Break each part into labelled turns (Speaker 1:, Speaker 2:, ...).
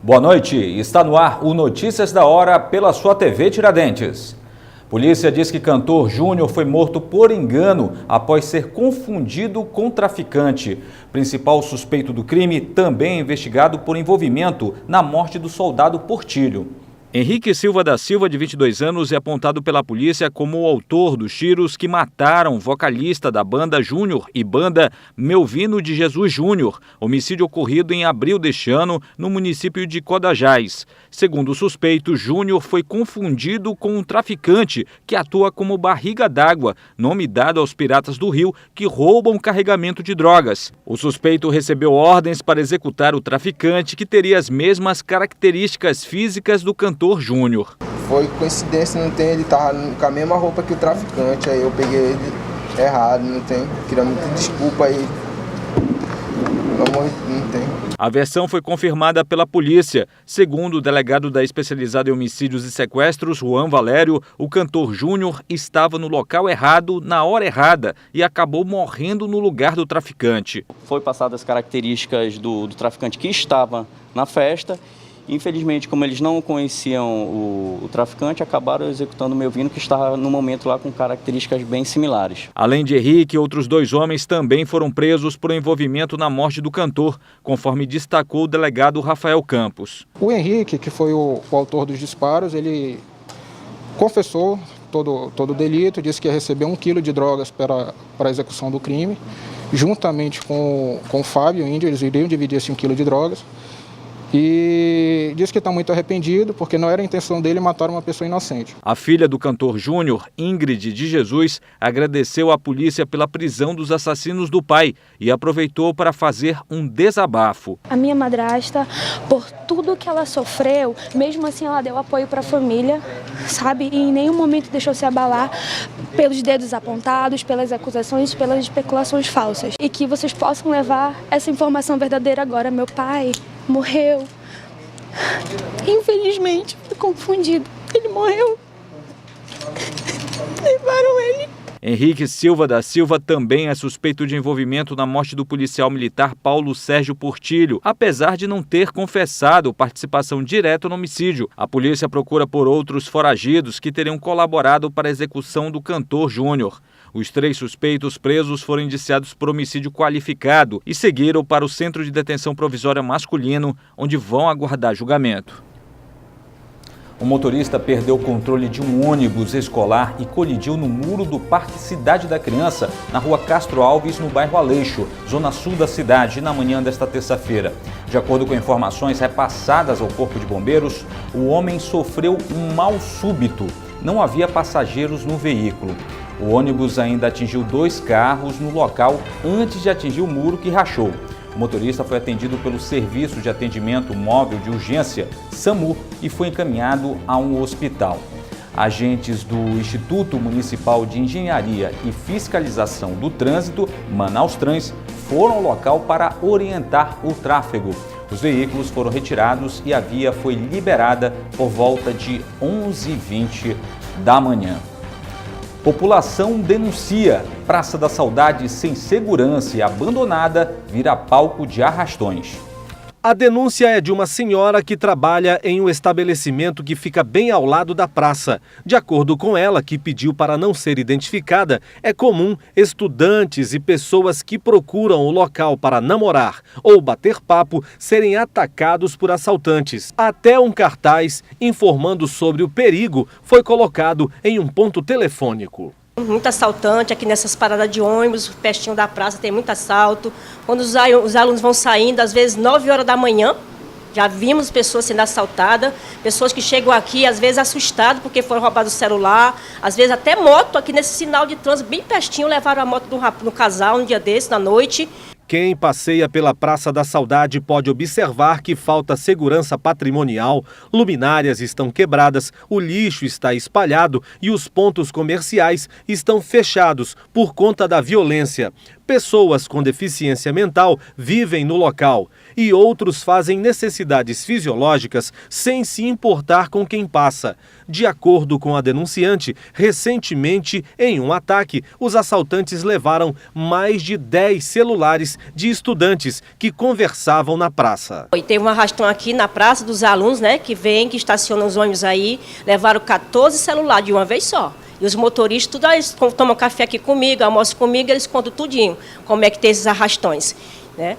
Speaker 1: Boa noite, está no ar o Notícias da Hora pela sua TV Tiradentes. Polícia diz que cantor Júnior foi morto por engano após ser confundido com traficante. Principal suspeito do crime também é investigado por envolvimento na morte do soldado Portilho. Henrique Silva da Silva, de 22 anos, é apontado pela polícia como o autor dos tiros que mataram o vocalista da banda Júnior e banda Melvino de Jesus Júnior, homicídio ocorrido em abril deste ano no município de Codajás. Segundo o suspeito, Júnior foi confundido com um traficante que atua como barriga d'água, nome dado aos piratas do Rio que roubam carregamento de drogas. O suspeito recebeu ordens para executar o traficante, que teria as mesmas características físicas do cantor Júnior.
Speaker 2: Foi coincidência, não tem, ele tava com a mesma roupa que o traficante, aí eu peguei ele errado, não tem, queria muita desculpa aí, não tem.
Speaker 1: A versão foi confirmada pela polícia. Segundo o delegado da especializada em homicídios e sequestros, Juan Valério, o cantor Júnior estava no local errado, na hora errada, e acabou morrendo no lugar do traficante.
Speaker 3: Foi passadas as características do traficante que estava na festa. Infelizmente, como eles não conheciam o traficante, acabaram executando o Melvino, que estava no momento lá com características bem similares.
Speaker 1: Além de Henrique, outros 2 homens também foram presos por envolvimento na morte do cantor, conforme destacou o delegado Rafael Campos.
Speaker 4: O Henrique, que foi o autor dos disparos, ele confessou todo o delito, disse que ia receber 1 quilo de drogas para a execução do crime. Juntamente com o Fábio, o índio, eles iriam dividir esse 1 quilo de drogas. E diz que está muito arrependido porque não era a intenção dele matar uma pessoa inocente.
Speaker 1: A filha do cantor Júnior, Ingrid de Jesus, agradeceu à polícia pela prisão dos assassinos do pai e aproveitou para fazer um desabafo.
Speaker 5: A minha madrasta, por tudo que ela sofreu, mesmo assim ela deu apoio para a família, sabe? E em nenhum momento deixou se abalar pelos dedos apontados, pelas acusações, pelas especulações falsas. E que vocês possam levar essa informação verdadeira agora. Meu pai morreu. Infelizmente, foi confundido. Ele morreu. Levaram ele.
Speaker 1: Henrique Silva da Silva também é suspeito de envolvimento na morte do policial militar Paulo Sérgio Portilho, apesar de não ter confessado participação direta no homicídio. A polícia procura por outros foragidos que teriam colaborado para a execução do cantor Júnior. Os 3 suspeitos presos foram indiciados por homicídio qualificado e seguiram para o Centro de Detenção Provisória Masculino, onde vão aguardar julgamento. O motorista perdeu o controle de um ônibus escolar e colidiu no muro do Parque Cidade da Criança, na rua Castro Alves, no bairro Aleixo, zona sul da cidade, na manhã desta terça-feira. De acordo com informações repassadas ao Corpo de Bombeiros, o homem sofreu um mal súbito. Não havia passageiros no veículo. O ônibus ainda atingiu 2 carros no local antes de atingir o muro que rachou. O motorista foi atendido pelo Serviço de Atendimento Móvel de Urgência, SAMU, e foi encaminhado a um hospital. Agentes do Instituto Municipal de Engenharia e Fiscalização do Trânsito, Manaus-Trans, foram ao local para orientar o tráfego. Os veículos foram retirados e a via foi liberada por volta de 11h20 da manhã. População denuncia. Praça da Saudade sem segurança e abandonada vira palco de arrastões.
Speaker 6: A denúncia é de uma senhora que trabalha em um estabelecimento que fica bem ao lado da praça. De acordo com ela, que pediu para não ser identificada, é comum estudantes e pessoas que procuram o local para namorar ou bater papo serem atacados por assaltantes. Até um cartaz informando sobre o perigo foi colocado em um ponto telefônico.
Speaker 7: Muito assaltante aqui nessas paradas de ônibus, pertinho da praça tem muito assalto. Quando os alunos vão saindo, às vezes 9 horas da manhã, já vimos pessoas sendo assaltadas, pessoas que chegam aqui, às vezes assustadas porque foram roubados o celular, às vezes até moto aqui nesse sinal de trânsito, bem pertinho, levaram a moto no casal um dia desse, na noite.
Speaker 6: Quem passeia pela Praça da Saudade pode observar que falta segurança patrimonial, luminárias estão quebradas, o lixo está espalhado e os pontos comerciais estão fechados por conta da violência. Pessoas com deficiência mental vivem no local e outros fazem necessidades fisiológicas sem se importar com quem passa. De acordo com a denunciante, recentemente, em um ataque, os assaltantes levaram mais de 10 celulares de estudantes que conversavam na praça.
Speaker 7: E teve um arrastão aqui na praça dos alunos, né, que vêm, que estacionam os ônibus aí, levaram 14 celulares de uma vez só. E os motoristas, tudo eles tomam café aqui comigo, almoçam comigo, eles contam tudinho, como é que tem esses arrastões, né?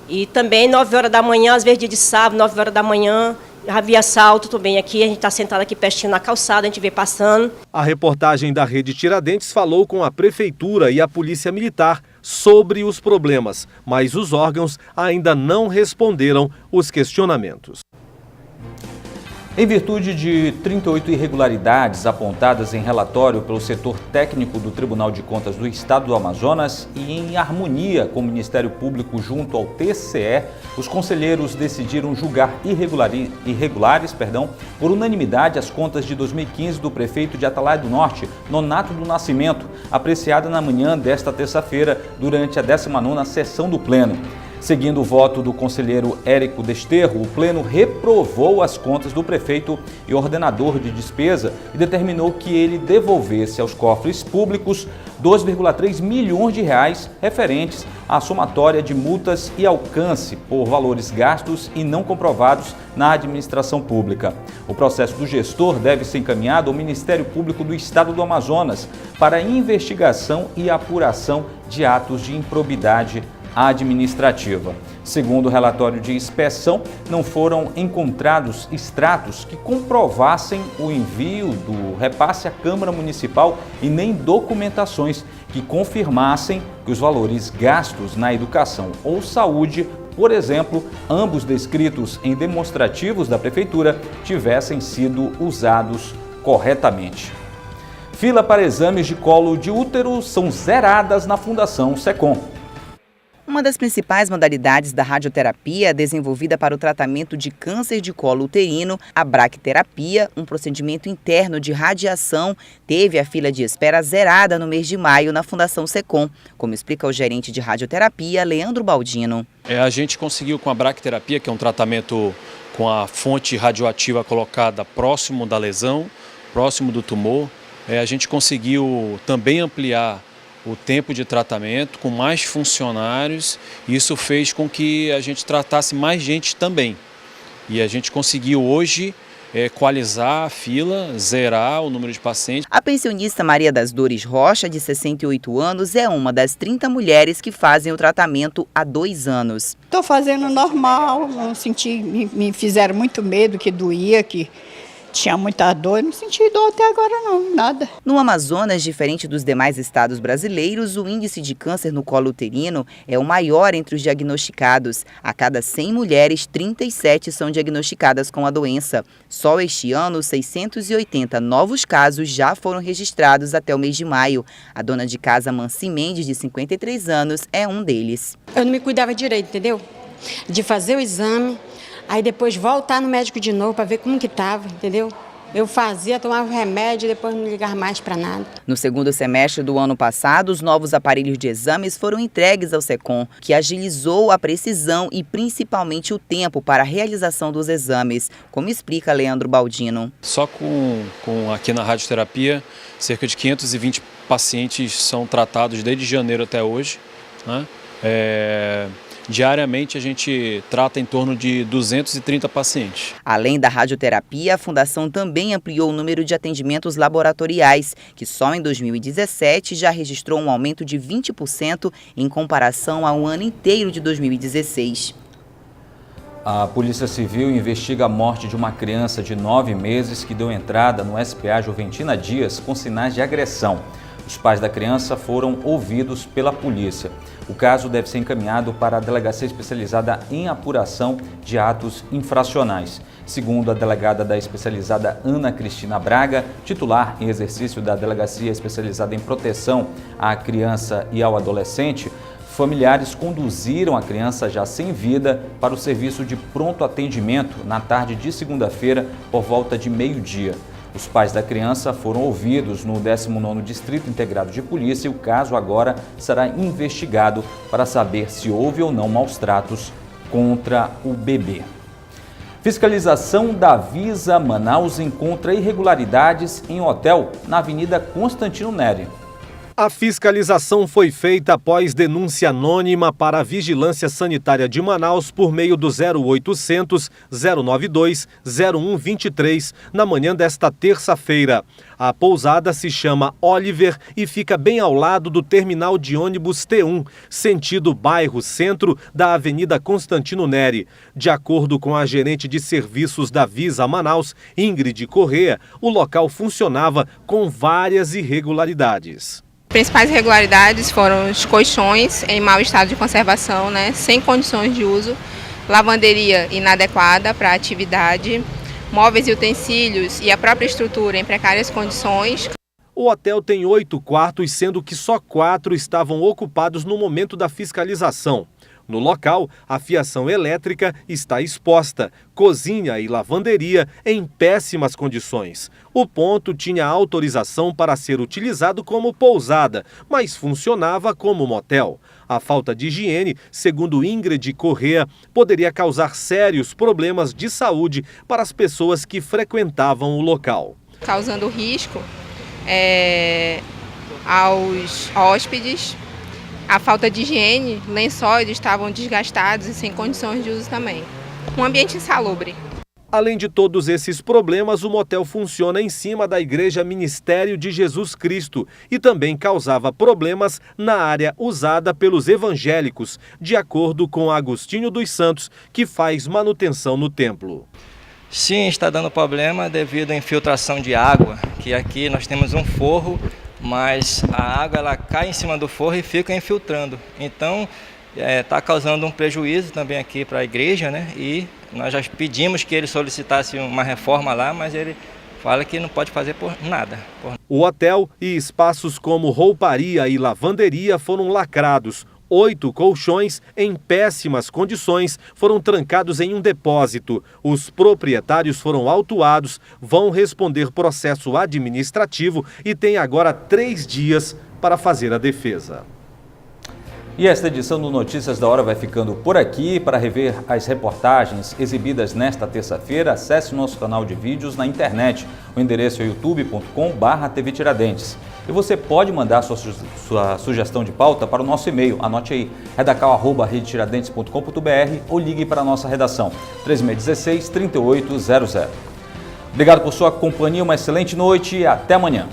Speaker 7: E também 9 horas da manhã, às vezes dia de sábado, 9 horas da manhã, havia assalto também aqui, a gente está sentado aqui pertinho na calçada, a gente vê passando.
Speaker 6: A reportagem da Rede Tiradentes falou com a Prefeitura e a Polícia Militar sobre os problemas, mas os órgãos ainda não responderam os questionamentos.
Speaker 1: Em virtude de 38 irregularidades apontadas em relatório pelo setor técnico do Tribunal de Contas do Estado do Amazonas e em harmonia com o Ministério Público junto ao TCE, os conselheiros decidiram julgar irregulares, por unanimidade as contas de 2015 do prefeito de Atalaia do Norte, Nonato do Nascimento, apreciada na manhã desta terça-feira durante a 19ª sessão do Pleno. Seguindo o voto do conselheiro Érico Desterro, o Pleno reprovou as contas do prefeito e ordenador de despesa e determinou que ele devolvesse aos cofres públicos 2,3 milhões de reais referentes à somatória de multas e alcance por valores gastos e não comprovados na administração pública. O processo do gestor deve ser encaminhado ao Ministério Público do Estado do Amazonas para investigação e apuração de atos de improbidade administrativa. Segundo o relatório de inspeção, não foram encontrados extratos que comprovassem o envio do repasse à Câmara Municipal e nem documentações que confirmassem que os valores gastos na educação ou saúde, por exemplo, ambos descritos em demonstrativos da Prefeitura, tivessem sido usados corretamente. Fila para exames de colo de útero são zeradas na Fundação SECOM.
Speaker 8: Uma das principais modalidades da radioterapia desenvolvida para o tratamento de câncer de colo uterino, a braquiterapia, um procedimento interno de radiação, teve a fila de espera zerada no mês de maio na Fundação SECOM, como explica o gerente de radioterapia, Leandro Baldino.
Speaker 9: A gente conseguiu com a braquiterapia, que é um tratamento com a fonte radioativa colocada próximo da lesão, próximo do tumor, a gente conseguiu também ampliar o tempo de tratamento com mais funcionários. Isso fez com que a gente tratasse mais gente também. E a gente conseguiu hoje equalizar a fila, zerar o número de pacientes.
Speaker 8: A pensionista Maria das Dores Rocha, de 68 anos, é uma das 30 mulheres que fazem o tratamento há 2 anos.
Speaker 10: Estou fazendo normal, não senti, me fizeram muito medo, que doía, que tinha muita dor, não senti dor até agora não, nada.
Speaker 8: No Amazonas, diferente dos demais estados brasileiros, o índice de câncer no colo uterino é o maior entre os diagnosticados. A cada 100 mulheres, 37 são diagnosticadas com a doença. Só este ano, 680 novos casos já foram registrados até o mês de maio. A dona de casa Manci Mendes, de 53 anos, é um deles.
Speaker 11: Eu não me cuidava direito, entendeu? De fazer o exame, aí depois voltar no médico de novo para ver como que estava, entendeu? Eu fazia, tomava remédio e depois não ligava mais para nada.
Speaker 8: No segundo semestre do ano passado, os novos aparelhos de exames foram entregues ao SECOM, que agilizou a precisão e principalmente o tempo para a realização dos exames, como explica Leandro Baldino.
Speaker 9: Só com aqui na radioterapia, cerca de 520 pacientes são tratados desde janeiro até hoje, né? Diariamente a gente trata em torno de 230 pacientes.
Speaker 8: Além da radioterapia, a Fundação também ampliou o número de atendimentos laboratoriais, que só em 2017 já registrou um aumento de 20% em comparação ao ano inteiro de 2016.
Speaker 1: A Polícia Civil investiga a morte de uma criança de 9 meses que deu entrada no SPA Juventina Dias com sinais de agressão. Os pais da criança foram ouvidos pela polícia. O caso deve ser encaminhado para a Delegacia Especializada em Apuração de Atos Infracionais. Segundo a delegada da Especializada Ana Cristina Braga, titular em exercício da Delegacia Especializada em Proteção à Criança e ao Adolescente, familiares conduziram a criança já sem vida para o serviço de pronto atendimento na tarde de segunda-feira por volta de meio-dia. Os pais da criança foram ouvidos no 19º Distrito Integrado de Polícia e o caso agora será investigado para saber se houve ou não maus-tratos contra o bebê. Fiscalização da Visa Manaus encontra irregularidades em hotel na Avenida Constantino Neri.
Speaker 6: A fiscalização foi feita após denúncia anônima para a Vigilância Sanitária de Manaus por meio do 0800 092 0123 na manhã desta terça-feira. A pousada se chama Oliver e fica bem ao lado do terminal de ônibus T1, sentido bairro Centro da Avenida Constantino Neri. De acordo com a gerente de serviços da Visa Manaus, Ingrid Corrêa, o local funcionava com várias irregularidades.
Speaker 12: Principais irregularidades foram os colchões em mau estado de conservação, sem condições de uso, lavanderia inadequada para a atividade, móveis e utensílios e a própria estrutura em precárias condições.
Speaker 6: O hotel tem 8 quartos, sendo que só 4 estavam ocupados no momento da fiscalização. No local, a fiação elétrica está exposta, cozinha e lavanderia em péssimas condições. O ponto tinha autorização para ser utilizado como pousada, mas funcionava como motel. A falta de higiene, segundo Ingrid Corrêa, poderia causar sérios problemas de saúde para as pessoas que frequentavam o local.
Speaker 12: Causando risco aos hóspedes. A falta de higiene, lençóis estavam desgastados e sem condições de uso também. Um ambiente insalubre.
Speaker 6: Além de todos esses problemas, o motel funciona em cima da Igreja Ministério de Jesus Cristo e também causava problemas na área usada pelos evangélicos, de acordo com Agostinho dos Santos, que faz manutenção no templo.
Speaker 13: Sim, está dando problema devido à infiltração de água, que aqui nós temos um forro, mas a água ela cai em cima do forro e fica infiltrando. Então, está causando um prejuízo também aqui para a igreja, E nós já pedimos que ele solicitasse uma reforma lá, mas ele fala que não pode fazer por nada.
Speaker 6: O hotel e espaços como rouparia e lavanderia foram lacrados. 8 colchões em péssimas condições foram trancados em um depósito. Os proprietários foram autuados, vão responder processo administrativo e têm agora 3 dias para fazer a defesa.
Speaker 1: E esta edição do Notícias da Hora vai ficando por aqui. Para rever as reportagens exibidas nesta terça-feira, acesse o nosso canal de vídeos na internet. O endereço é youtube.com/TV Tiradentes. E você pode mandar sua sugestão de pauta para o nosso e-mail. Anote aí, redacal@redetiradentes.com.br ou ligue para a nossa redação, 3616-3800. Obrigado por sua companhia, uma excelente noite e até amanhã.